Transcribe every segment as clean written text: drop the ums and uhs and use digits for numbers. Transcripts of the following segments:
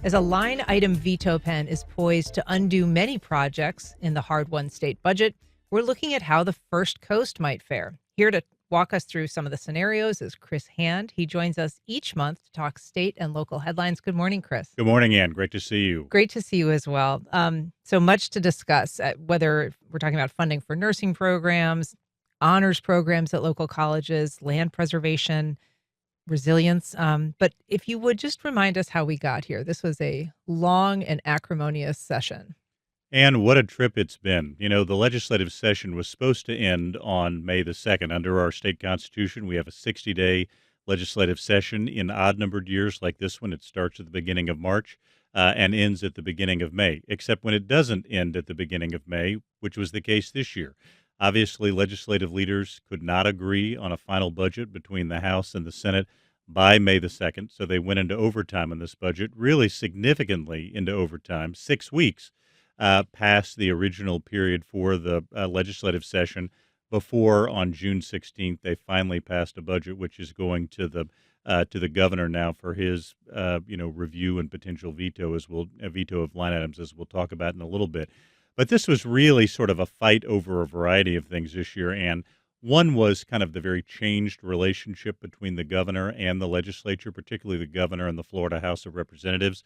As a line item veto pen is poised to undo many projects in the hard won state budget, we're looking at how the First Coast might fare. Here to walk us through some of the scenarios is Chris Hand. He joins us each month to talk state and local headlines. Good morning, Chris. Good morning, Ann. Great to see you. Great to see you as well. So much to discuss, whether we're talking about funding for nursing programs, honors programs at local colleges, land preservation, resilience. But if you would just remind us how we got here. This was a long and acrimonious session. And what a trip it's been. You know, the legislative session was supposed to end on May the 2nd. Under our state constitution, we have a 60-day legislative session. In odd-numbered years like this one, it starts at the beginning of March and ends at the beginning of May, except when it doesn't end at the beginning of May, which was the case this year. Obviously, legislative leaders could not agree on a final budget between the House and the Senate by May the 2nd, so they went into overtime on this budget, really significantly into overtime, 6 weeks past the original period for the legislative session before on June 16th they finally passed a budget which is going to the governor now for his review and potential veto veto of line items, as we'll talk about in a little bit. But this was really sort of a fight over a variety of things this year, and one was kind of the very changed relationship between the governor and the legislature, particularly the governor and the Florida House of Representatives.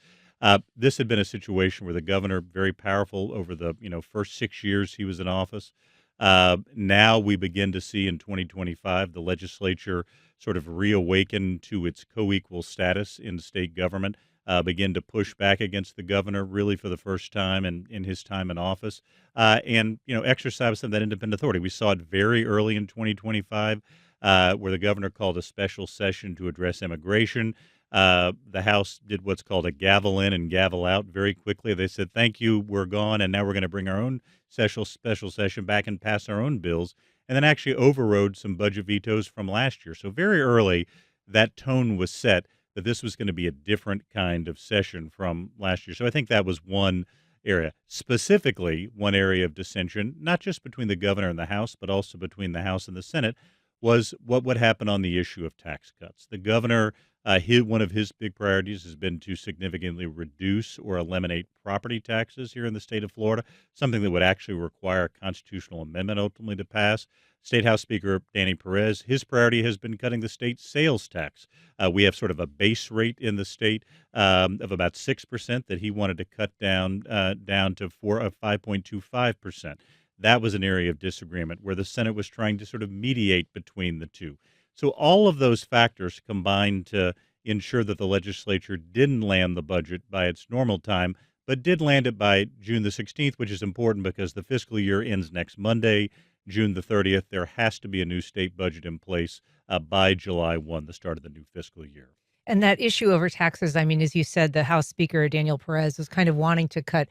This had been a situation where the governor, very powerful over the first 6 years he was in office. Now we begin to see in 2025 the legislature sort of reawaken to its co-equal status in state government, begin to push back against the governor really for the first time in his time in office, and exercise some of that independent authority. We saw it very early in 2025, where the governor called a special session to address immigration. The House did what's called a gavel in and gavel out very quickly. They said, "Thank you, we're gone, and now we're going to bring our own special session back and pass our own bills," and then actually overrode some budget vetoes from last year. So very early, that tone was set that this was going to be a different kind of session from last year. So I think that was one area, specifically one area of dissension, not just between the governor and the House, but also between the House and the Senate, was what would happen on the issue of tax cuts. The governor, one of his big priorities has been to significantly reduce or eliminate property taxes here in the state of Florida, something that would actually require a constitutional amendment ultimately to pass. State House Speaker Danny Perez, his priority has been cutting the state sales tax. We have sort of a base rate in the state of about 6% that he wanted to cut down to 5.25%. That was an area of disagreement where the Senate was trying to sort of mediate between the two. So all of those factors combined to ensure that the legislature didn't land the budget by its normal time, but did land it by June the 16th, which is important because the fiscal year ends next Monday, June the 30th. There has to be a new state budget in place by July 1, the start of the new fiscal year. And that issue over taxes, I mean, as you said, the House Speaker, Daniel Perez, was kind of wanting to cut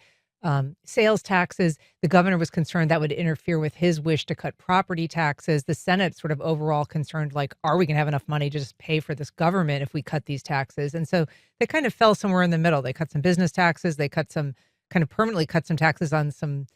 sales taxes. The governor was concerned that would interfere with his wish to cut property taxes. The Senate sort of overall concerned, like, are we going to have enough money to just pay for this government if we cut these taxes? And so they kind of fell somewhere in the middle. They cut some business taxes. They kind of permanently cut some taxes on some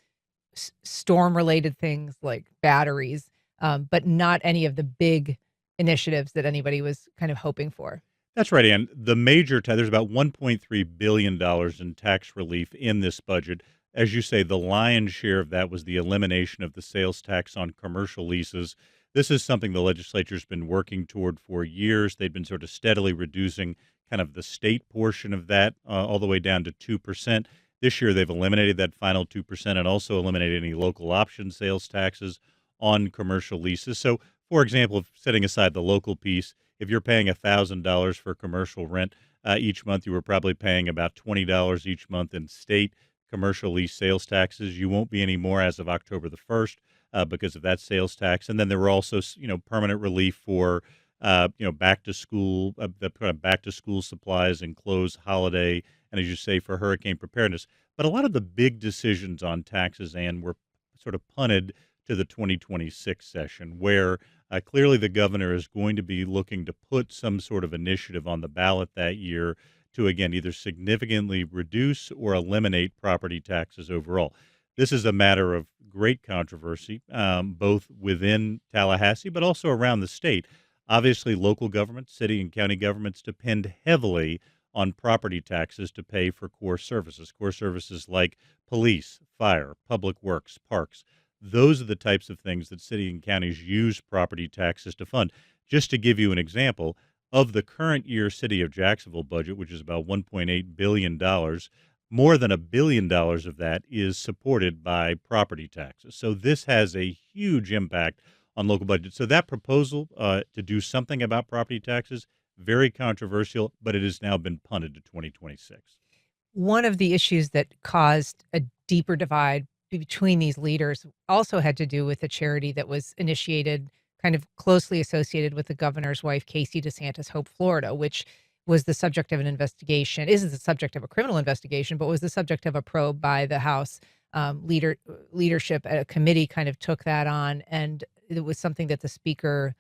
storm-related things like batteries, but not any of the big initiatives that anybody was kind of hoping for. That's right, Ann. There's about $1.3 billion in tax relief in this budget. As you say, the lion's share of that was the elimination of the sales tax on commercial leases. This is something the legislature's been working toward for years. They've been sort of steadily reducing kind of the state portion of that all the way down to 2%. This year, they've eliminated that final 2% and also eliminated any local option sales taxes on commercial leases. So, for example, setting aside the local piece, if you're paying $1,000 for commercial rent each month, you were probably paying about $20 each month in state commercial lease sales taxes. You won't be anymore as of October the 1st because of that sales tax. And then there were also, permanent relief for, back to school, the kind of back to school supplies and clothes, holiday, and as you say, for hurricane preparedness. But a lot of the big decisions on taxes, and were sort of punted to the 2026 session, where clearly the governor is going to be looking to put some sort of initiative on the ballot that year to, again, either significantly reduce or eliminate property taxes overall. This is a matter of great controversy, both within Tallahassee, but also around the state. Obviously, local governments, city and county governments depend heavily on property taxes to pay for core services like police, fire, public works, parks. Those are the types of things that city and counties use property taxes to fund. Just to give you an example, of the current year City of Jacksonville budget, which is about $1.8 billion, more than $1 billion of that is supported by property taxes. So this has a huge impact on local budgets. So that proposal to do something about property taxes, very controversial, but it has now been punted to 2026. One of the issues that caused a deeper divide between these leaders also had to do with a charity that was initiated kind of closely associated with the governor's wife, Casey DeSantis, Hope Florida, which was the subject of an investigation, isn't the subject of a criminal investigation, but was the subject of a probe by the House leadership. A committee kind of took that on, and it was something that the speaker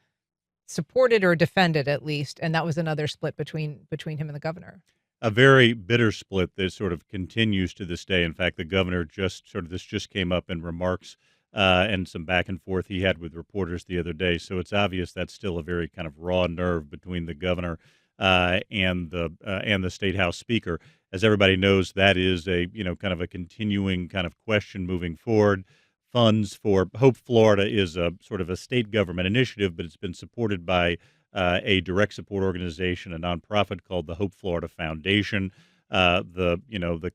supported or defended at least, and that was another split between him and the governor. A very bitter split that sort of continues to this day. In fact, the governor this just came up in remarks and some back and forth he had with reporters the other day. So it's obvious that's still a very kind of raw nerve between the governor and the state house speaker. As everybody knows, that is a kind of a continuing kind of question moving forward. Funds for Hope Florida is a sort of a state government initiative, but it's been supported by a direct support organization, a nonprofit called the Hope Florida Foundation. The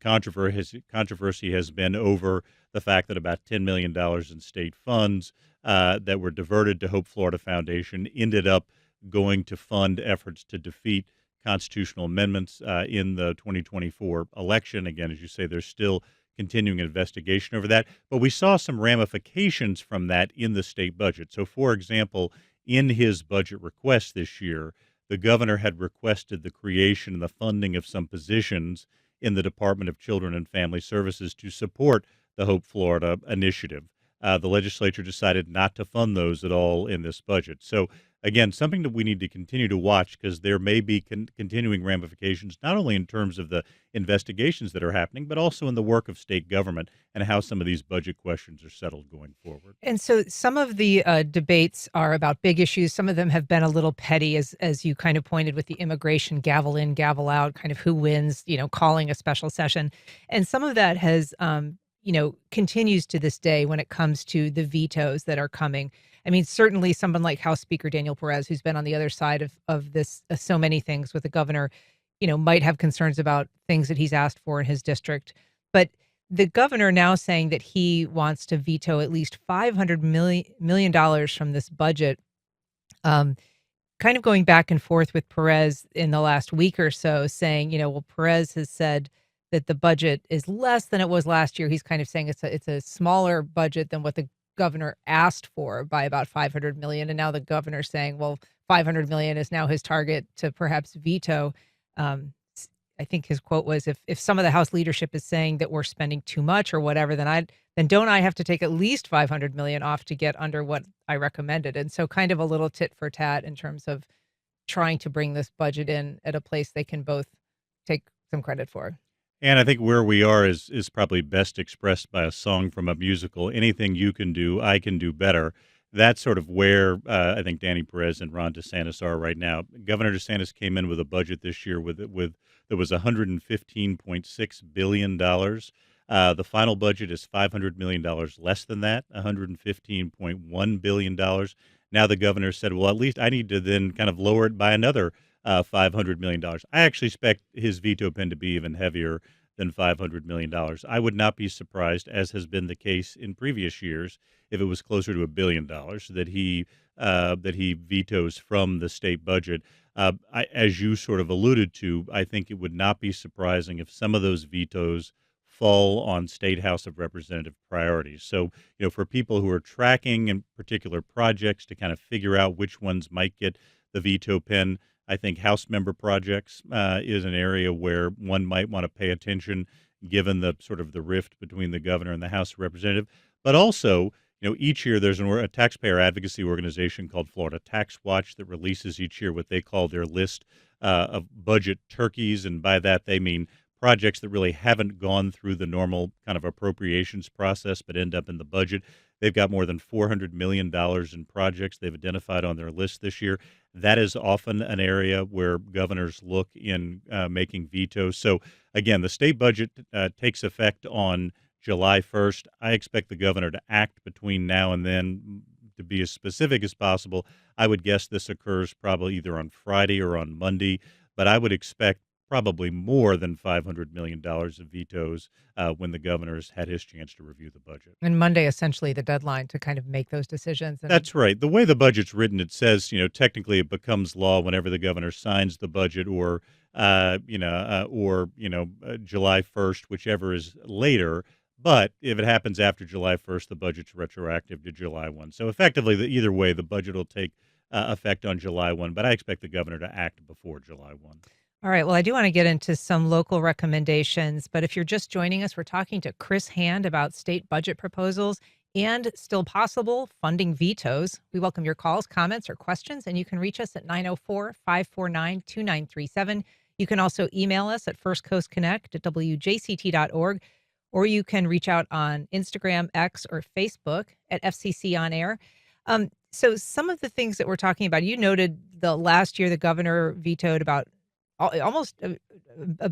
controversy has been over the fact that about $10 million in state funds that were diverted to Hope Florida Foundation ended up going to fund efforts to defeat constitutional amendments in the 2024 election. Again, as you say, there's still continuing investigation over that, but we saw some ramifications from that in the state budget. So, for example, in his budget request this year, the governor had requested the creation and the funding of some positions in the Department of Children and Family Services to support the Hope Florida initiative. The legislature decided not to fund those at all in this budget. So, again, something that we need to continue to watch because there may be continuing ramifications, not only in terms of the investigations that are happening, but also in the work of state government and how some of these budget questions are settled going forward. And so some of the debates are about big issues. Some of them have been a little petty, as you kind of pointed with the immigration gavel in, gavel out, kind of who wins, calling a special session. And some of that has, continues to this day when it comes to the vetoes that are coming. I mean, certainly someone like House Speaker Daniel Perez, who's been on the other side of this, so many things with the governor, might have concerns about things that he's asked for in his district. But the governor now saying that he wants to veto at least $500 million from this budget, kind of going back and forth with Perez in the last week or so, saying, well, Perez has said that the budget is less than it was last year. He's kind of saying it's a smaller budget than what the governor asked for by about 500 million. And now the governor's saying, well, 500 million is now his target to perhaps veto. I think his quote was, if some of the House leadership is saying that we're spending too much or whatever, then don't I have to take at least 500 million off to get under what I recommended? And so kind of a little tit for tat in terms of trying to bring this budget in at a place they can both take some credit for. And I think where we are is probably best expressed by a song from a musical. Anything you can do, I can do better. That's sort of where I think Danny Perez and Ron DeSantis are right now. Governor DeSantis came in with a budget this year with that was $115.6 billion. The final budget is $500 million less than that, $115.1 billion. Now the governor said, well, at least I need to then kind of lower it by another $500 million. I actually expect his veto pen to be even heavier than $500 million. I would not be surprised, as has been the case in previous years, if it was closer to $1 billion that he vetoes from the state budget. As you sort of alluded to, I think it would not be surprising if some of those vetoes fall on State House of Representative priorities. So, for people who are tracking in particular projects to kind of figure out which ones might get the veto pen, I think House member projects is an area where one might want to pay attention, given the sort of the rift between the governor and the House of Representatives. But also, each year there's a taxpayer advocacy organization called Florida Tax Watch that releases each year what they call their list of budget turkeys, and by that they mean projects that really haven't gone through the normal kind of appropriations process but end up in the budget. They've got more than $400 million in projects they've identified on their list this year. that is often an area where governors look in making vetoes. So, again, the state budget takes effect on July 1st. I expect the governor to act between now and then. To be as specific as possible, I would guess this occurs probably either on Friday or on Monday, but I would expect probably more than $500 million of vetoes when the governor's had his chance to review the budget. And Monday, essentially the deadline to kind of make those decisions. And That's right. The way the budget's written, it says, technically it becomes law whenever the governor signs the budget or July 1st, whichever is later. But if it happens after July 1st, the budget's retroactive to July 1. So effectively, either way, the budget will take effect on July 1. But I expect the governor to act before July 1. all right. Well, I do want to get into some local recommendations, but if you're just joining us, we're talking to Chris Hand about state budget proposals and still possible funding vetoes. We welcome your calls, comments, or questions, and you can reach us at 904-549-2937. You can also email us at firstcoastconnect@wjct.org, or you can reach out on Instagram, X, or Facebook at FCC On Air. So some of the things that we're talking about, you noted the last year the governor vetoed about almost $1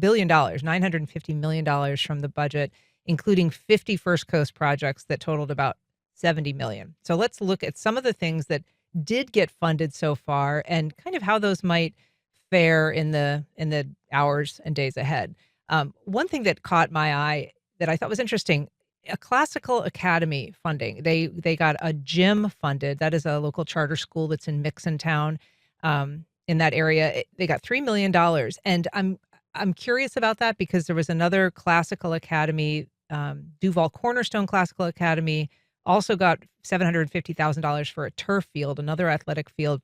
billion, $950 million from the budget, including 50 First Coast projects that totaled about 70 million. So let's look at some of the things that did get funded so far and kind of how those might fare in the hours and days ahead. One thing that caught my eye that I thought was interesting, a classical academy funding. They got a gym funded. That is a local charter school that's in Mixontown. In that area. They got $3 million, and I'm curious about that because there was another classical academy, Duval Cornerstone Classical Academy, also got $750,000 for a turf field, another athletic field.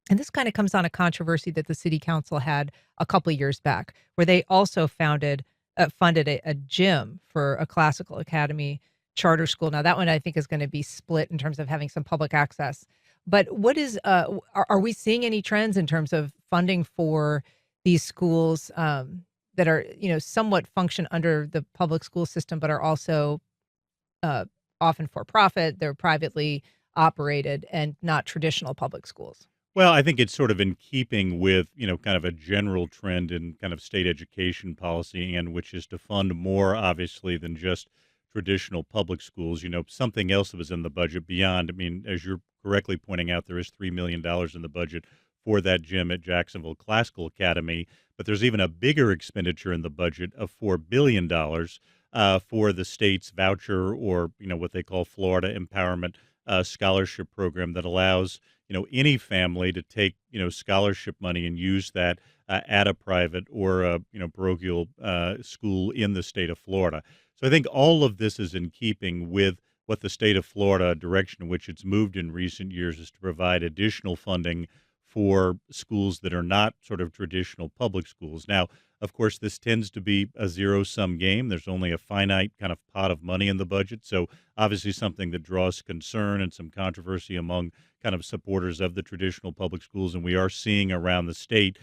And this kind of comes on a controversy that the city council had a couple of years back, where they also funded a gym for a classical academy charter school. Now that one I think is going to be split in terms of having some public access. But what is are we seeing any trends in terms of funding for these schools that are somewhat function under the public school system, but are also often for profit? They're privately operated and not traditional public schools. Well, I think it's sort of in keeping with, kind of a general trend in kind of state education policy, and which is to fund more, obviously, than just traditional public schools. Something else that was in the budget beyond, I mean, as you're correctly pointing out, there is $3 million in the budget for that gym at Jacksonville Classical Academy, but there's even a bigger expenditure in the budget of $4 billion for the state's voucher, or, what they call Florida Empowerment Scholarship Program that allows any family to take scholarship money and use that at a private or a parochial school in the state of Florida. So I think all of this is in keeping with what the state of Florida, direction in which it's moved in recent years, is to provide additional funding for schools that are not sort of traditional public schools. Now, of course, this tends to be a zero-sum game. There's only a finite kind of pot of money in the budget. So obviously something that draws concern and some controversy among kind of supporters of the traditional public schools. And we are seeing around the state,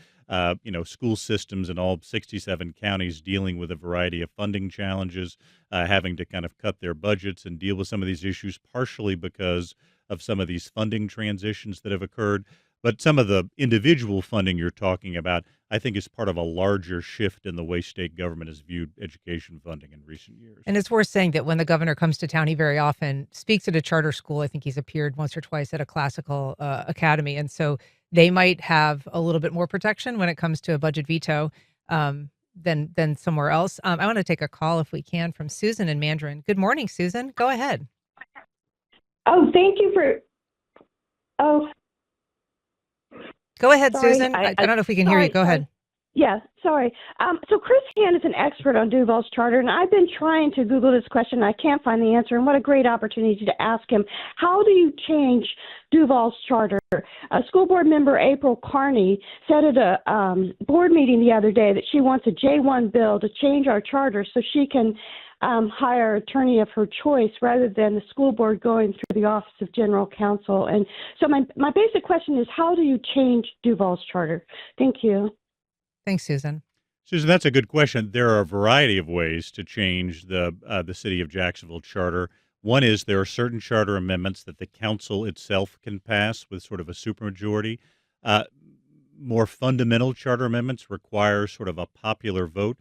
school systems in all 67 counties dealing with a variety of funding challenges, having to kind of cut their budgets and deal with some of these issues, partially because of some of these funding transitions that have occurred. But some of the individual funding you're talking about, I think, is part of a larger shift in the way state government has viewed education funding in recent years. And it's worth saying that when the governor comes to town, he very often speaks at a charter school. I think he's appeared once or twice at a classical academy. And so they might have a little bit more protection when it comes to a budget veto than somewhere else. I want to take a call, if we can, from Susan in Mandarin. Good morning, Susan. Go ahead. Oh, thank you for. Oh, Go ahead, sorry. Susan. I don't know if we can hear you. Go ahead. Yeah, sorry. So Chris Hand is an expert on Duval's charter, and I've been trying to Google this question. I can't find the answer, and what a great opportunity to ask him. How do you change Duval's charter? A school board member, April Carney, said at a board meeting the other day that she wants a J1 bill to change our charter so she can hire an attorney of her choice rather than the school board going through the Office of General Counsel. And so my basic question is, how do you change Duval's charter? Thank you. Thanks, Susan. Susan, that's a good question. There are a variety of ways to change the city of Jacksonville charter. One is there are certain charter amendments that the council itself can pass with sort of a supermajority. Uh, More fundamental charter amendments require sort of a popular vote.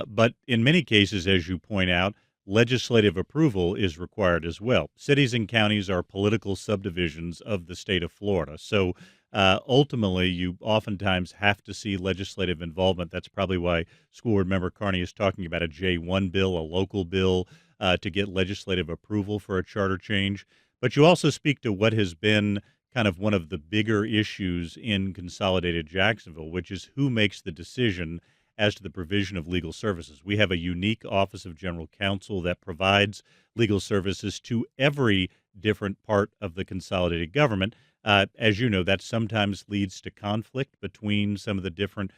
But in many cases, as you point out, legislative approval is required as well. Cities and counties are political subdivisions of the state of Florida. So ultimately, you oftentimes have to see legislative involvement. That's probably why School Board Member Carney is talking about a J1 bill, a local bill, to get legislative approval for a charter change. But you also speak to what has been kind of one of the bigger issues in consolidated Jacksonville, which is who makes the decision as to the provision of legal services. We have a unique Office of General Counsel that provides legal services to every different part of the consolidated government. As you know, that sometimes leads to conflict between some of the different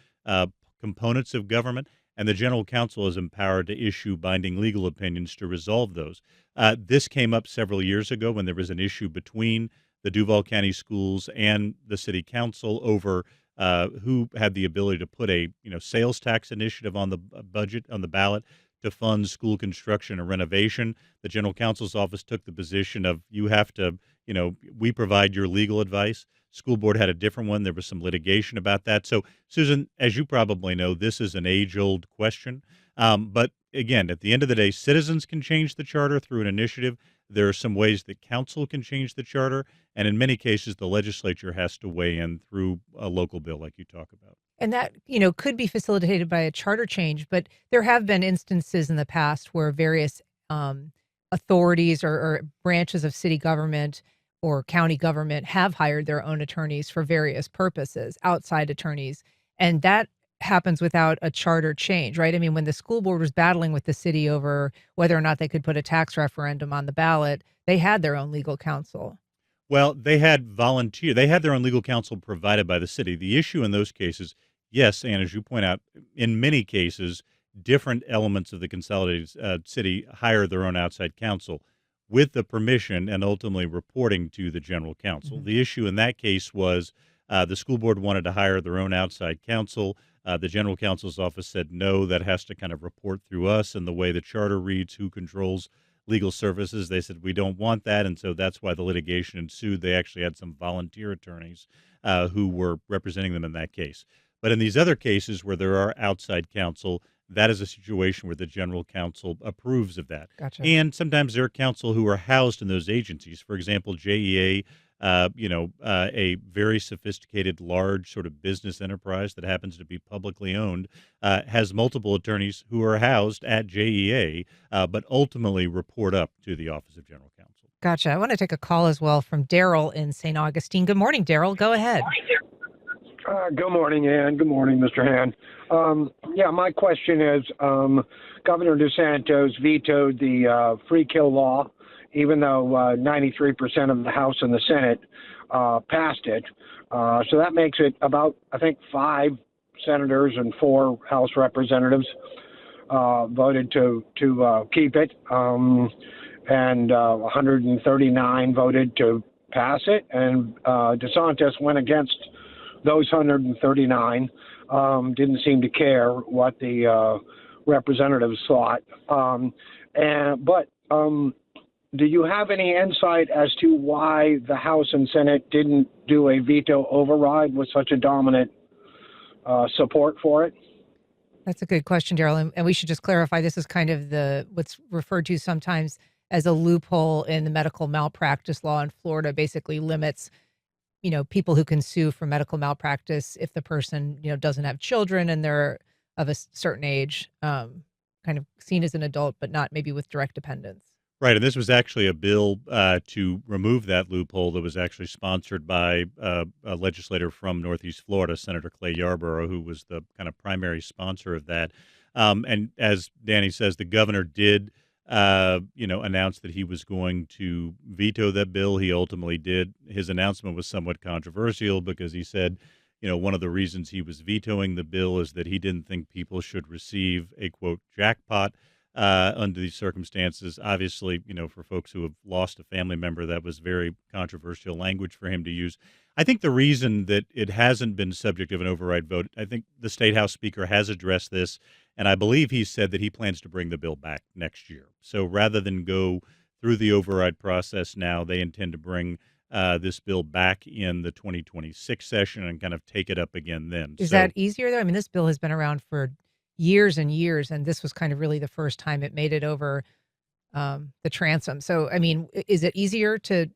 components of government, and the General Counsel is empowered to issue binding legal opinions to resolve those. This came up several years ago when there was an issue between the Duval County Schools and the City Council over who had the ability to put a sales tax initiative on the budget on the ballot to fund school construction and renovation. The General Counsel's office took the position of you have to, we provide your legal advice. School board had a different one. There was some litigation about that. So, Susan, as you probably know, this is an age-old question. But again, at the end of the day, citizens can change the charter through an initiative. There are some ways that council can change the charter. And in many cases, the legislature has to weigh in through a local bill like you talk about. And that, could be facilitated by a charter change, but there have been instances in the past where various authorities or branches of city government or county government have hired their own attorneys for various purposes, outside attorneys, and that happens without a charter change, right? I mean, when the school board was battling with the city over whether or not they could put a tax referendum on the ballot, they had their own legal counsel. Well, they had they had their own legal counsel provided by the city. The issue in those cases, yes, and as you point out, in many cases, different elements of the consolidated city hire their own outside counsel with the permission and ultimately reporting to the general counsel. Mhm. The issue in that case was the school board wanted to hire their own outside counsel. The general counsel's office said no, that has to kind of report through us and the way the charter reads, who controls legal services. They said we don't want that, and so that's why the litigation ensued. They actually had some volunteer attorneys who were representing them in that case. But in these other cases where there are outside counsel, that is a situation where the general counsel approves of that. Gotcha. And sometimes there are counsel who are housed in those agencies. For example, JEA, a very sophisticated, large sort of business enterprise that happens to be publicly owned, has multiple attorneys who are housed at JEA, but ultimately report up to the Office of General Counsel. Gotcha. I want to take a call as well from Daryl in St. Augustine. Good morning, Daryl. Go ahead. Good morning, Ann. Good morning, Mr. Hand. My question is, Governor DeSantis vetoed the free kill law, even though 93% of the House and the Senate passed it. So that makes it about, I think, 5 senators and 4 House representatives voted to keep it, and 139 voted to pass it. And DeSantis went against those 139, didn't seem to care what the representatives thought. But do you have any insight as to why the House and Senate didn't do a veto override with such a dominant support for it? That's a good question, Daryl. And we should just clarify this is kind of what's referred to sometimes as a loophole in the medical malpractice law in Florida, basically limits people who can sue for medical malpractice if the person, doesn't have children and they're of a certain age, kind of seen as an adult, but not maybe with direct dependents. Right, and this was actually a bill to remove that loophole that was actually sponsored by a legislator from Northeast Florida, Senator Clay Yarborough, who was the kind of primary sponsor of that. And as Danny says, the governor did announced that he was going to veto that bill. He ultimately did. His announcement was somewhat controversial because he said, one of the reasons he was vetoing the bill is that he didn't think people should receive a, quote, jackpot under these circumstances. Obviously, for folks who have lost a family member, that was very controversial language for him to use. I think the reason that it hasn't been subject of an override vote, I think the State House Speaker has addressed this, and I believe he said that he plans to bring the bill back next year. So rather than go through the override process now, they intend to bring this bill back in the 2026 session and kind of take it up again then. Is So that easier though? I mean, this bill has been around for years and years, and this was kind of really the first time it made it over the transom. So, I mean, is it easier to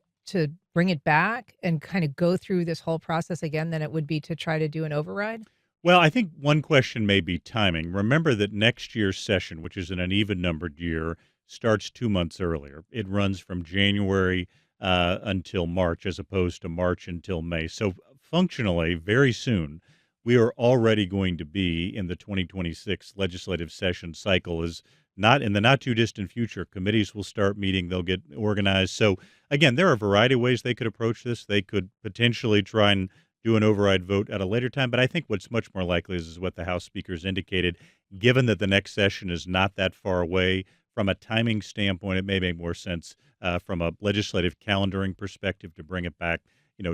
bring it back and kind of go through this whole process again than it would be to try to do an override? Well, I think one question may be timing. Remember that next year's session, which is in an even numbered year, starts 2 months earlier. It runs from January until March, as opposed to March until May. So, functionally, very soon, we are already going to be in the 2026 legislative session cycle. Is not in the not too distant future. Committees will start meeting, they'll get organized. So, again, there are a variety of ways they could approach this. They could potentially try and do an override vote at a later time. But I think what's much more likely is what the House speakers indicated. Given that the next session is not that far away, from a timing standpoint, it may make more sense from a legislative calendaring perspective to bring it back,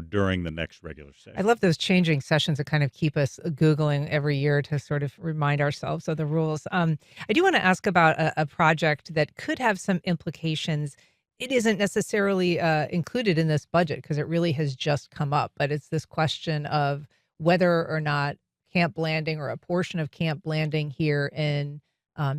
during the next regular I session. love those changing sessions that kind of keep us Googling every year to sort of remind ourselves of the rules. I do want to ask about a project that could have some implications. It isn't necessarily included in this budget because it really has just come up, but it's this question of whether or not Camp Blanding or a portion of Camp Blanding here in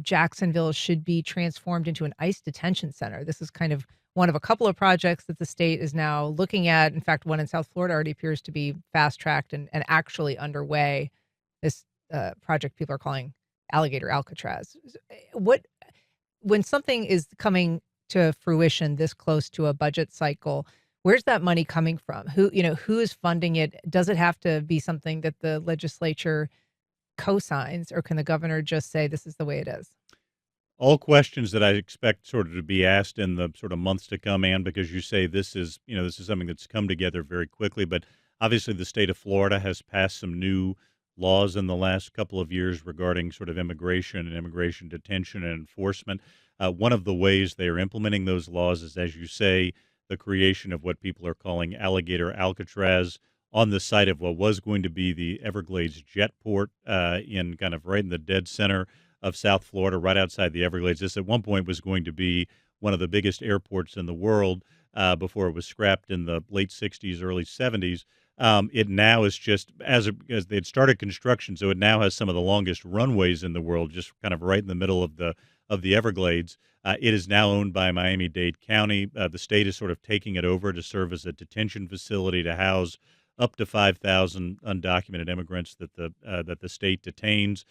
Jacksonville should be transformed into an ICE detention center. This is kind of one of a couple of projects that the state is now looking at. In fact, one in South Florida already appears to be fast tracked and actually underway. This project people are calling Alligator Alcatraz. What when something is coming to fruition this close to a budget cycle, where's that money coming from? Who is funding it? Does it have to be something that the legislature co-signs, or can the governor just say this is the way it is? All questions that I expect sort of to be asked in the sort of months to come, and because you say this is something that's come together very quickly, but obviously the state of Florida has passed some new laws in the last couple of years regarding sort of immigration and immigration detention and enforcement. One of the ways they are implementing those laws is, as you say, the creation of what people are calling Alligator Alcatraz on the site of what was going to be the Everglades Jetport in kind of right in the dead center of South Florida, right outside the Everglades. This at one point was going to be one of the biggest airports in the world before it was scrapped in the late 60s, early 70s. It now is just, as they'd started construction, so it now has some of the longest runways in the world, just kind of right in the middle of the Everglades. It is now owned by Miami-Dade County. The state is sort of taking it over to serve as a detention facility to house up to 5,000 undocumented immigrants that the state detains.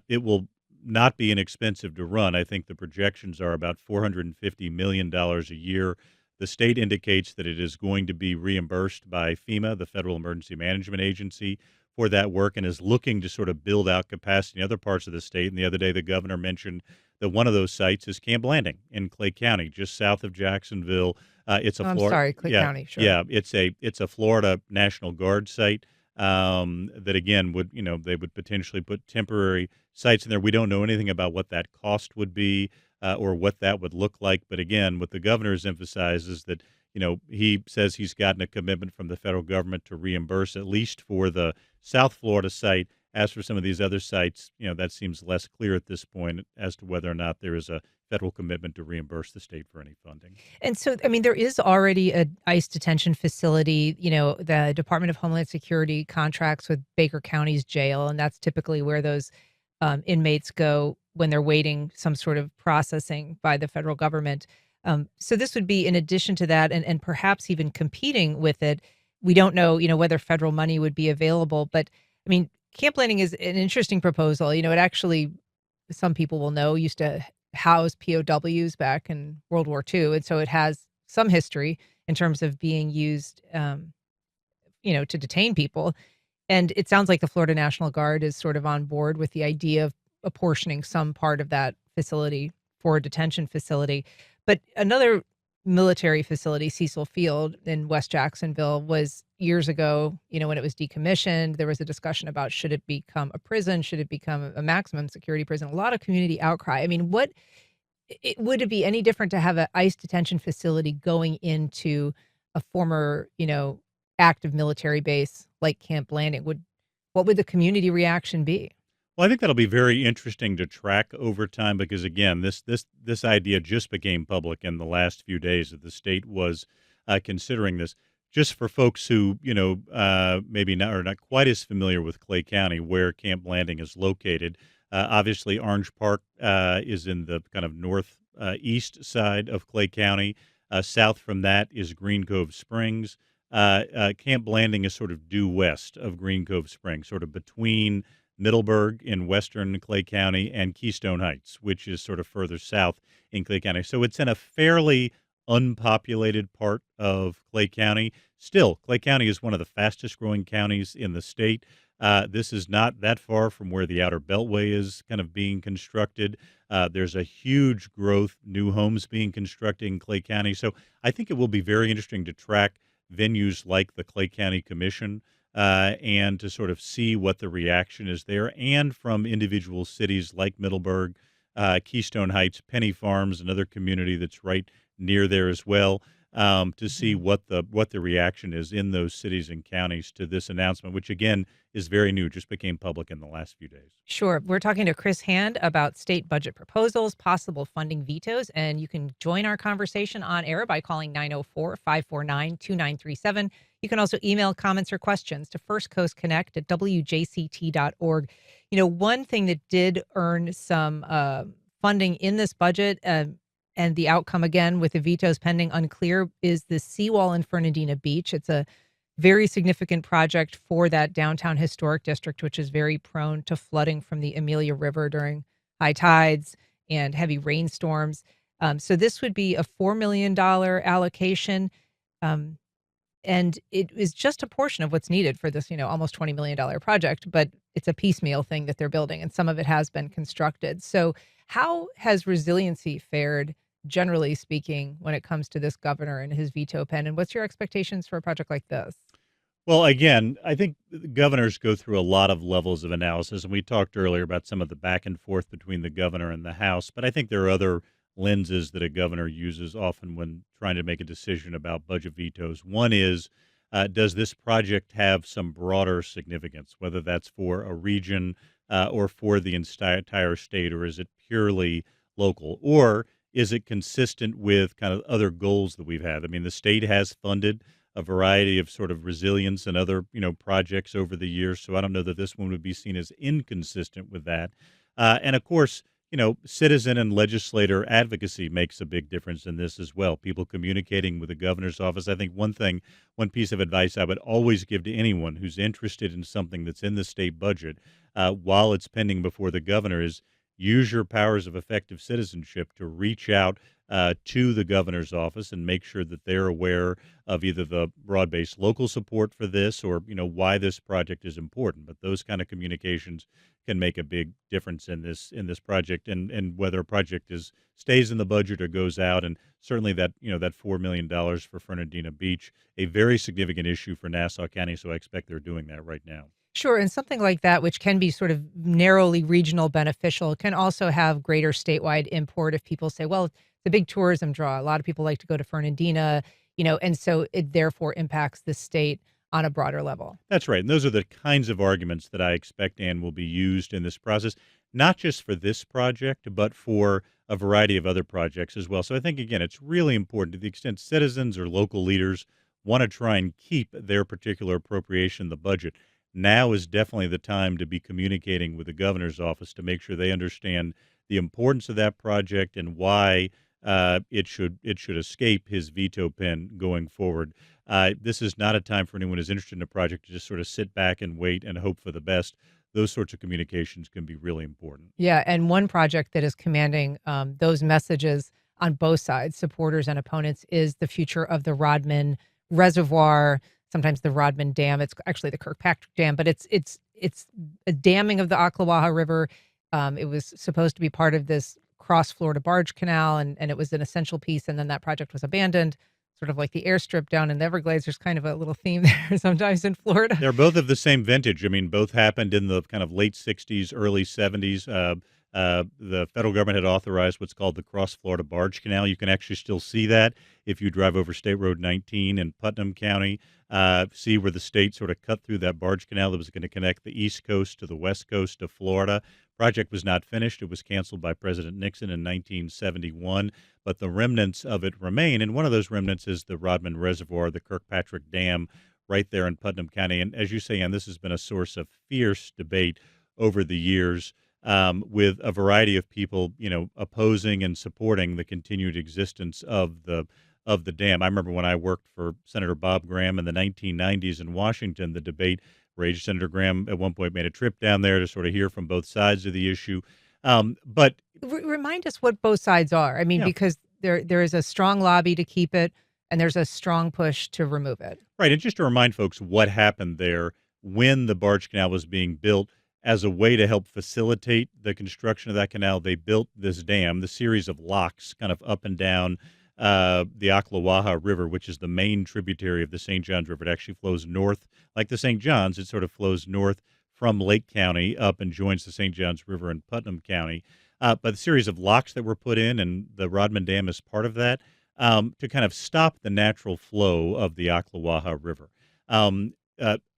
It will not be inexpensive to run. I think the projections are about $450 million a year. The state indicates that it is going to be reimbursed by FEMA, the Federal Emergency Management Agency, for that work, and is looking to sort of build out capacity in other parts of the state. And the other day, the governor mentioned that one of those sites is Camp Blanding in Clay County, just south of Jacksonville. It's a Oh, I'm Florida, sorry, Clay yeah, County, sure. yeah, it's a Florida National Guard site. That again would they would potentially put temporary sites in there. We don't know anything about what that cost would be or what that would look like. But again, what the governor has emphasized is that he says he's gotten a commitment from the federal government to reimburse at least for the South Florida site. As for some of these other sites, that seems less clear at this point as to whether or not there is a federal commitment to reimburse the state for any funding. And so, I mean, there is already a ICE detention facility. The Department of Homeland Security contracts with Baker County's jail, and that's typically where those inmates go when they're waiting some sort of processing by the federal government. So this would be in addition to that, and perhaps even competing with it. We don't know, whether federal money would be available, but I mean, Camp Landing is an interesting proposal. It actually, some people will know, used to house POWs back in World War II. And so it has some history in terms of being used, to detain people. And it sounds like the Florida National Guard is sort of on board with the idea of apportioning some part of that facility for a detention facility. But another military facility, Cecil Field in West Jacksonville, was years ago, when it was decommissioned, there was a discussion about should it become a prison? Should it become a maximum security prison? A lot of community outcry. I mean, would it be any different to have an ICE detention facility going into a former, active military base like Camp Landing? What would the community reaction be? Well, I think that'll be very interesting to track over time because, again, this idea just became public in the last few days that the state was considering this. Just for folks who, maybe not are not quite as familiar with Clay County, where Camp Blanding is located. Obviously, Orange Park is in the kind of north east side of Clay County. South from that is Green Cove Springs. Camp Blanding is sort of due west of Green Cove Springs, sort of between Middleburg in western Clay County and Keystone Heights, which is sort of further south in Clay County. So it's in a fairly unpopulated part of Clay County. Still, Clay County is one of the fastest growing counties in the state. This is not that far from where the Outer Beltway is kind of being constructed. There's a huge growth, new homes being constructed in Clay County. So I think it will be very interesting to track venues like the Clay County Commission and to sort of see what the reaction is there, and from individual cities like Middleburg, Keystone Heights, Penny Farms, another community that's right near there as well, to see what the reaction is in those cities and counties to this announcement, which again is very new, just became public in the last few days. Sure. We're talking to Chris Hand about state budget proposals, possible funding vetoes, and you can join our conversation on air by calling 904-549-2937. You can also email comments or questions to firstcoastconnect@wjct.org. One thing that did earn some funding in this budget, and the outcome, again, with the vetoes pending unclear, is the seawall in Fernandina Beach. It's a very significant project for that downtown historic district, which is very prone to flooding from the Amelia River during high tides and heavy rainstorms. So this would be a $4 million allocation. And it is just a portion of what's needed for this, almost $20 million project, but it's a piecemeal thing that they're building, and some of it has been constructed. So how has resiliency fared, generally speaking, when it comes to this governor and his veto pen? And what's your expectations for a project like this? Well, again, I think governors go through a lot of levels of analysis, and we talked earlier about some of the back and forth between the governor and the House, but I think there are other lenses that a governor uses often when trying to make a decision about budget vetoes. One is, does this project have some broader significance, whether that's for a region or for the entire state, or is it purely local? Or is it consistent with kind of other goals that we've had? I mean, the state has funded a variety of sort of resilience and other, projects over the years. So I don't know that this one would be seen as inconsistent with that. And of course, citizen and legislator advocacy makes a big difference in this as well. People communicating with the governor's office. I think one piece of advice I would always give to anyone who's interested in something that's in the state budget while it's pending before the governor is use your powers of effective citizenship to reach out to the governor's office and make sure that they're aware of either the broad-based local support for this or, why this project is important. But those kind of communications can make a big difference in this project and whether a project stays in the budget or goes out. And certainly that $4 million for Fernandina Beach, a very significant issue for Nassau County. So I expect they're doing that right now. Sure. And something like that, which can be sort of narrowly regional beneficial, can also have greater statewide import if people say, well, it's a big tourism draw. A lot of people like to go to Fernandina, and so it therefore impacts the state on a broader level. That's right. And those are the kinds of arguments that I expect, Ann, will be used in this process, not just for this project, but for a variety of other projects as well. So I think, again, it's really important to the extent citizens or local leaders want to try and keep their particular appropriation in the budget. Now is definitely the time to be communicating with the governor's office to make sure they understand the importance of that project and why it should escape his veto pen going forward. This is not a time for anyone who's interested in a project to just sort of sit back and wait and hope for the best. Those sorts of communications can be really important. Yeah, and one project that is commanding those messages on both sides, supporters and opponents, is the future of the Rodman Reservoir, sometimes the Rodman Dam. It's actually the Kirkpatrick Dam, but it's a damming of the Ocklawaha River. It was supposed to be part of this cross Florida barge canal, and it was an essential piece, and then that project was abandoned, sort of like the airstrip down in the Everglades. There's kind of a little theme there sometimes in Florida. They're both of the same vintage. I mean, both happened in the kind of late 60s, early 70s. The federal government had authorized what's called the Cross Florida Barge Canal. You can actually still see that if you drive over State Road 19 in Putnam County. See where the state sort of cut through that barge canal that was going to connect the East Coast to the West Coast of Florida. Project was not finished. It was canceled by President Nixon in 1971, but the remnants of it remain. And one of those remnants is the Rodman Reservoir, the Kirkpatrick Dam, right there in Putnam County. And as you say, Ann, this has been a source of fierce debate over the years, with a variety of people, opposing and supporting the continued existence of the dam. I remember when I worked for Senator Bob Graham in the 1990s in Washington, the debate raged. Senator Graham at one point made a trip down there to sort of hear from both sides of the issue. But Remind us what both sides are. I mean, yeah, because there is a strong lobby to keep it, and there's a strong push to remove it. right. And just to remind folks what happened there when the barge canal was being built, as a way to help facilitate the construction of that canal, they built this dam, the series of locks kind of up and down the Ocklawaha River, which is the main tributary of the St. Johns River. It actually flows north, like the St. Johns. It sort of flows north from Lake County up and joins the St. Johns River in Putnam County. But the series of locks that were put in, and the Rodman Dam is part of that, to kind of stop the natural flow of the Ocklawaha River.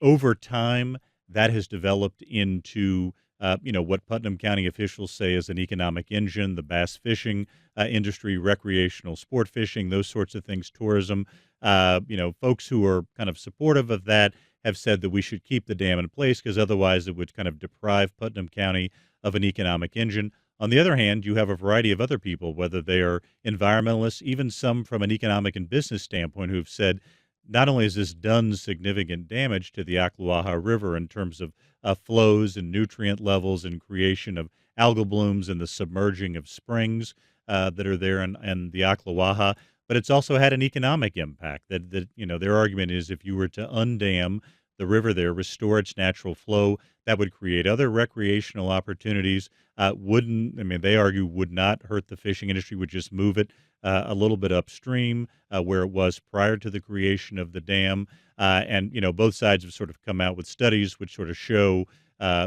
Over time, that has developed into what Putnam County officials say is an economic engine, the bass fishing industry, recreational sport fishing, those sorts of things, tourism. Folks who are kind of supportive of that have said that we should keep the dam in place because otherwise it would kind of deprive Putnam County of an economic engine. On the other hand, you have a variety of other people, whether they are environmentalists, even some from an economic and business standpoint, who have said not only has this done significant damage to the Ocklawaha River in terms of flows and nutrient levels and creation of algal blooms and the submerging of springs that are there in the Ocklawaha, but it's also had an economic impact. That their argument is if you were to undam the river there, restore its natural flow, that would create other recreational opportunities. Wouldn't I mean they argue would not hurt the fishing industry, would just move it a little bit upstream where it was prior to the creation of the dam. And both sides have sort of come out with studies which sort of show,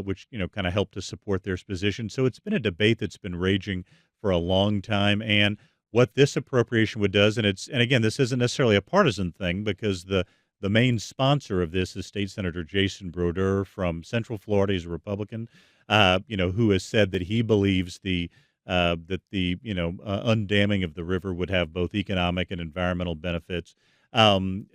which kind of help to support their position. So it's been a debate that's been raging for a long time. And what this appropriation would does, and again, this isn't necessarily a partisan thing because the main sponsor of this is State Senator Jason Brodeur from Central Florida. He's a Republican, who has said that he believes undamming of the river would have both economic and environmental benefits. And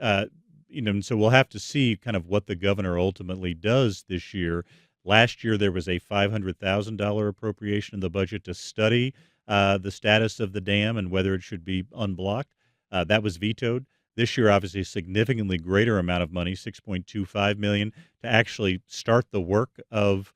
so we'll have to see kind of what the governor ultimately does this year. Last year, there was a $500,000 appropriation in the budget to study the status of the dam and whether it should be unblocked. That was vetoed. This year, obviously, a significantly greater amount of money, $6.25 million, to actually start the work of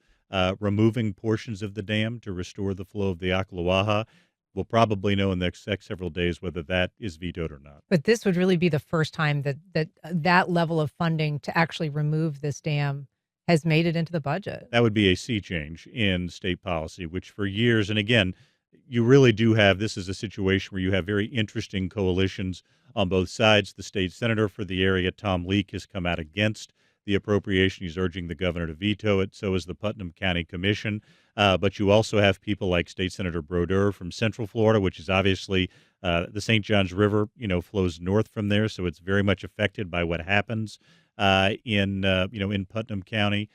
removing portions of the dam to restore the flow of the Ocklawaha. We'll probably know in the next several days whether that is vetoed or not. But this would really be the first time that level of funding to actually remove this dam has made it into the budget. That would be a sea change in state policy, which for years, and again, you really do have, this is a situation where you have very interesting coalitions on both sides. The state senator for the area, Tom Leake, has come out against the appropriation. He's urging the governor to veto it. So is the Putnam County Commission. But you also have people like State Senator Brodeur from Central Florida, which is obviously the St. Johns River, flows north from there. So it's very much affected by what happens in Putnam County.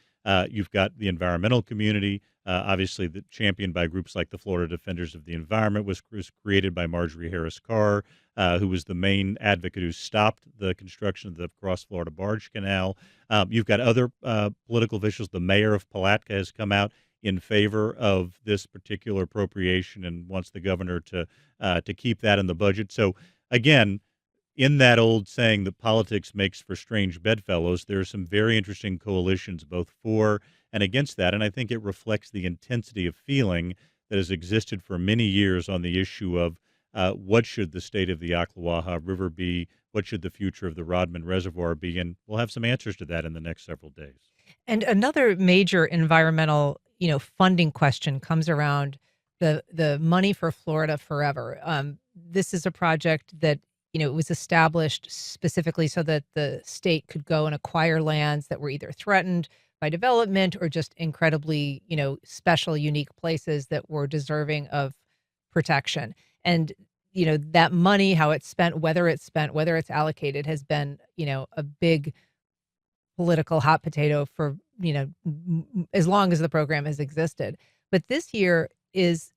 You've got the environmental community, obviously championed by groups like the Florida Defenders of the Environment, was created by Marjorie Harris Carr, who was the main advocate who stopped the construction of the Cross Florida Barge Canal. You've got other political officials. The mayor of Palatka has come out in favor of this particular appropriation and wants the governor to keep that in the budget. So again, in that old saying that politics makes for strange bedfellows, there are some very interesting coalitions both for and against that. And I think it reflects the intensity of feeling that has existed for many years on the issue of what should the state of the Ocklawaha River be? What should the future of the Rodman Reservoir be? And we'll have some answers to that in the next several days. And another major environmental, funding question comes around the money for Florida Forever. This is a project that it was established specifically so that the state could go and acquire lands that were either threatened by development or just incredibly, special, unique places that were deserving of protection. And, that money, how it's spent, whether it's allocated has been, a big political hot potato for, as long as the program has existed. But this year is,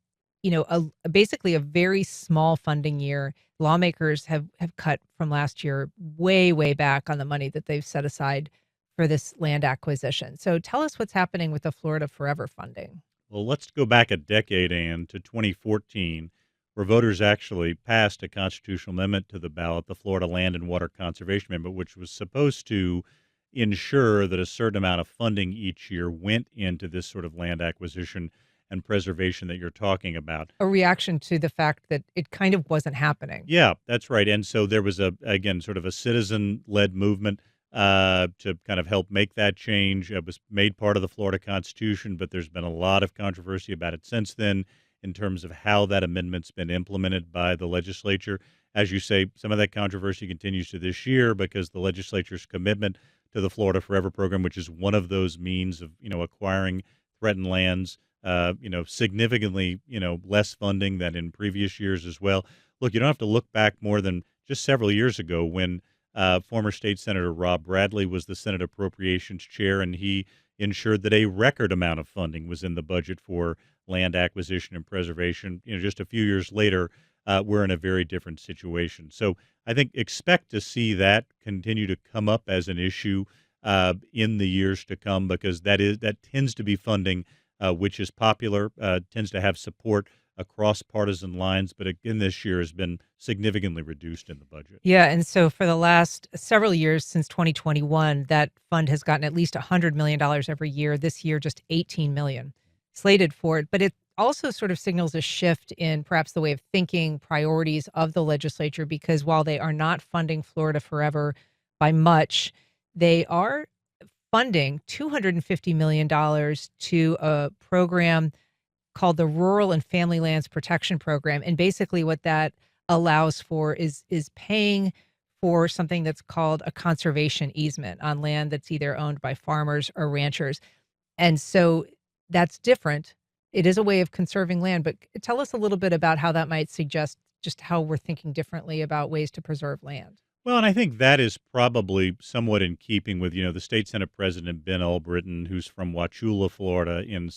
basically a very small funding year. Lawmakers have cut from last year way, way back on the money that they've set aside for this land acquisition. So tell us what's happening with the Florida Forever funding. Well, let's go back a decade, Ann, to 2014, where voters actually passed a constitutional amendment to the ballot, the Florida Land and Water Conservation Amendment, which was supposed to ensure that a certain amount of funding each year went into this sort of land acquisition and preservation that you're talking about. A reaction to the fact that it kind of wasn't happening. Yeah, that's right. And so there was again, sort of a citizen-led movement to kind of help make that change. It was made part of the Florida Constitution, but there's been a lot of controversy about it since then in terms of how that amendment's been implemented by the legislature. As you say, some of that controversy continues to this year because the legislature's commitment to the Florida Forever program, which is one of those means of acquiring threatened lands, significantly less funding than in previous years as well. Look, you don't have to look back more than just several years ago when former State Senator Rob Bradley was the Senate Appropriations Chair, and he ensured that a record amount of funding was in the budget for land acquisition and preservation. Just a few years later, we're in a very different situation. So I think expect to see that continue to come up as an issue in the years to come, because that tends to be funding which is popular, tends to have support across partisan lines, but again, this year has been significantly reduced in the budget. Yeah, and so for the last several years since 2021, that fund has gotten at least $100 million every year. This year, just 18 million slated for it. But it also sort of signals a shift in perhaps the way of thinking, priorities of the legislature, because while they are not funding Florida Forever by much, they are funding $250 million to a program called the Rural and Family Lands Protection Program. And basically what that allows for is paying for something that's called a conservation easement on land that's either owned by farmers or ranchers. And so that's different. It is a way of conserving land, but tell us a little bit about how that might suggest just how we're thinking differently about ways to preserve land. Well, and I think that is probably somewhat in keeping with, the state Senate President Ben Albritton, who's from Wauchula, Florida, in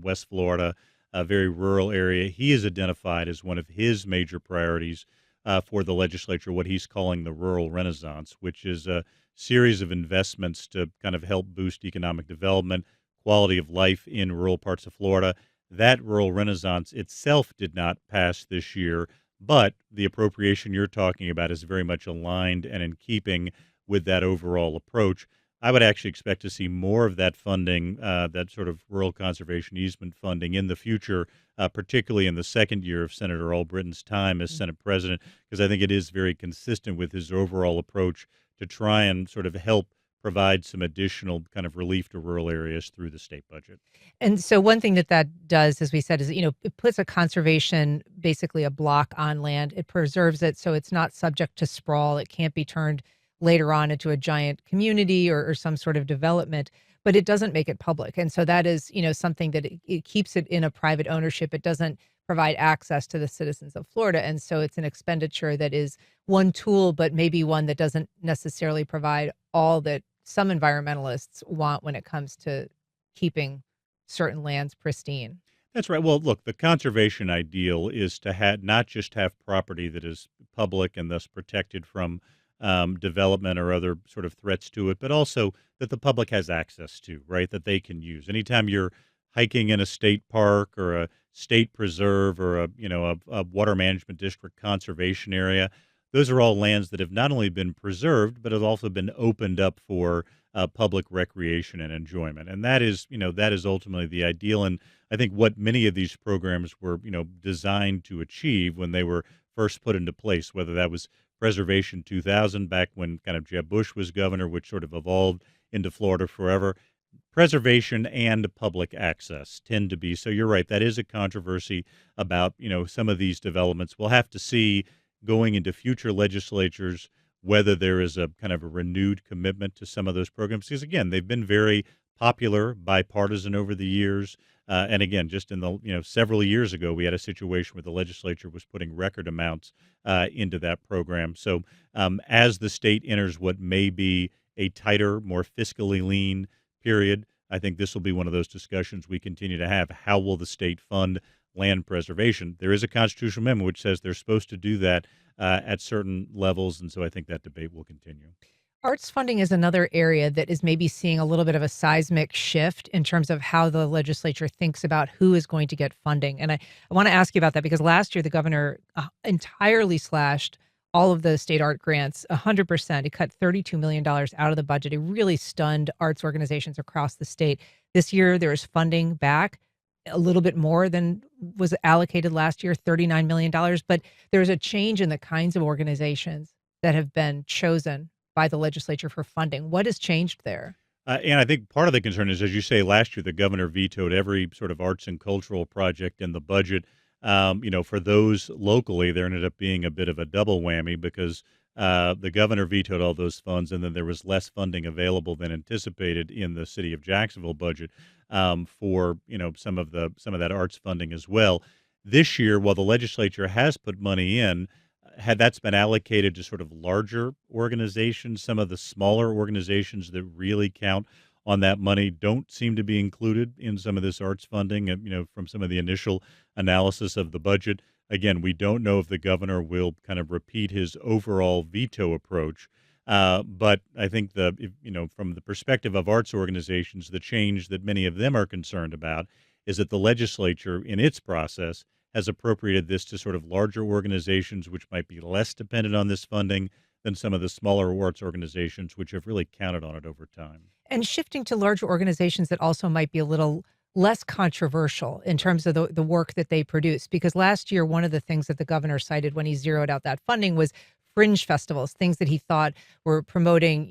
West Florida, a very rural area. He is identified as one of his major priorities for the legislature, what he's calling the Rural Renaissance, which is a series of investments to kind of help boost economic development, quality of life in rural parts of Florida. That Rural Renaissance itself did not pass this year, but the appropriation you're talking about is very much aligned and in keeping with that overall approach. I would actually expect to see more of that funding, that sort of rural conservation easement funding in the future, particularly in the second year of Senator Albritton's time as Senate President, because I think it is very consistent with his overall approach to try and sort of help provide some additional kind of relief to rural areas through the state budget. And so one thing that does, as we said, is, it puts a conservation, basically a block on land. It preserves it so it's not subject to sprawl. It can't be turned later on into a giant community or some sort of development, but it doesn't make it public. And so that is, something that it keeps it in a private ownership. It doesn't provide access to the citizens of Florida. And so it's an expenditure that is one tool, but maybe one that doesn't necessarily provide all that some environmentalists want when it comes to keeping certain lands pristine. That's right. Well, look, the conservation ideal is to not just have property that is public and thus protected from development or other sort of threats to it, but also that the public has access to, right, that they can use. Anytime you're hiking in a state park or a state preserve or a water management district conservation area, those are all lands that have not only been preserved, but have also been opened up for public recreation and enjoyment. And that is ultimately the ideal. And I think what many of these programs were, designed to achieve when they were first put into place, whether that was Preservation 2000 back when kind of Jeb Bush was governor, which sort of evolved into Florida Forever. Preservation and public access tend to be. So you're right. That is a controversy about, some of these developments. We'll have to see going into future legislatures whether there is a kind of a renewed commitment to some of those programs, because again, they've been very popular, bipartisan over the years. And again, just in the several years ago, we had a situation where the legislature was putting record amounts into that program. So as the state enters what may be a tighter, more fiscally lean period, I think this will be one of those discussions we continue to have. How will the state fund land preservation? There is a constitutional amendment which says they're supposed to do that at certain levels, and so I think that debate will continue. Arts funding is another area that is maybe seeing a little bit of a seismic shift in terms of how the legislature thinks about who is going to get funding. And I want to ask you about that because last year the governor entirely slashed all of the state art grants 100%. He cut $32 million out of the budget. It really stunned arts organizations across the state. This year there is funding back a little bit more than was allocated last year, $39 million. But there's a change in the kinds of organizations that have been chosen by the legislature for funding. What has changed there? And I think part of the concern is, as you say, last year the governor vetoed every sort of arts and cultural project in the budget. For those locally, there ended up being a bit of a double whammy because the governor vetoed all those funds, and then there was less funding available than anticipated in the city of Jacksonville budget for some of that arts funding as well. This year, while the legislature has put money in, had that's been allocated to sort of larger organizations, some of the smaller organizations that really count on that money don't seem to be included in some of this arts funding. From some of the initial analysis of the budget, again, we don't know if the governor will kind of repeat his overall veto approach. But I think from the perspective of arts organizations, the change that many of them are concerned about is that the legislature, in its process, has appropriated this to sort of larger organizations, which might be less dependent on this funding than some of the smaller arts organizations, which have really counted on it over time. And shifting to larger organizations that also might be a little less controversial in terms of the work that they produce. Because last year, one of the things that the governor cited when he zeroed out that funding was fringe festivals, things that he thought were promoting,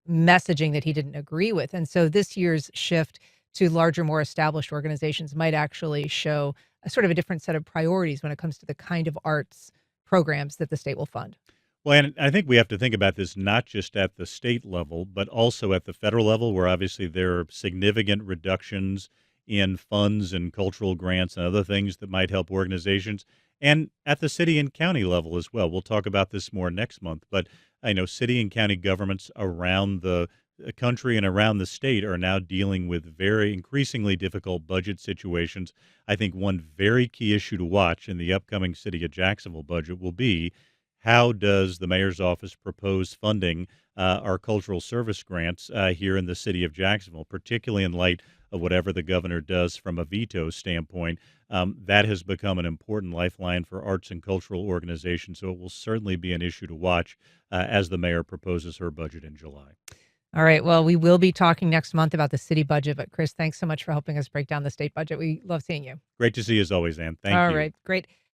messaging that he didn't agree with. And so this year's shift to larger, more established organizations might actually show a sort of a different set of priorities when it comes to the kind of arts programs that the state will fund. Well, and I think we have to think about this not just at the state level, but also at the federal level, where obviously there are significant reductions in funds and cultural grants and other things that might help organizations, and at the city and county level as well. We'll talk about this more next month, but I know city and county governments around the country and around the state are now dealing with very increasingly difficult budget situations. I think one very key issue to watch in the upcoming City of Jacksonville budget will be how does the mayor's office propose funding our cultural service grants here in the city of Jacksonville, particularly in light of whatever the governor does from a veto standpoint. That has become an important lifeline for arts and cultural organizations, so it will certainly be an issue to watch as the mayor proposes her budget in July. All right. Well, we will be talking next month about the city budget. But Chris, thanks so much for helping us break down the state budget. We love seeing you. Great to see you as always, Ann. Thank you. All right. Great.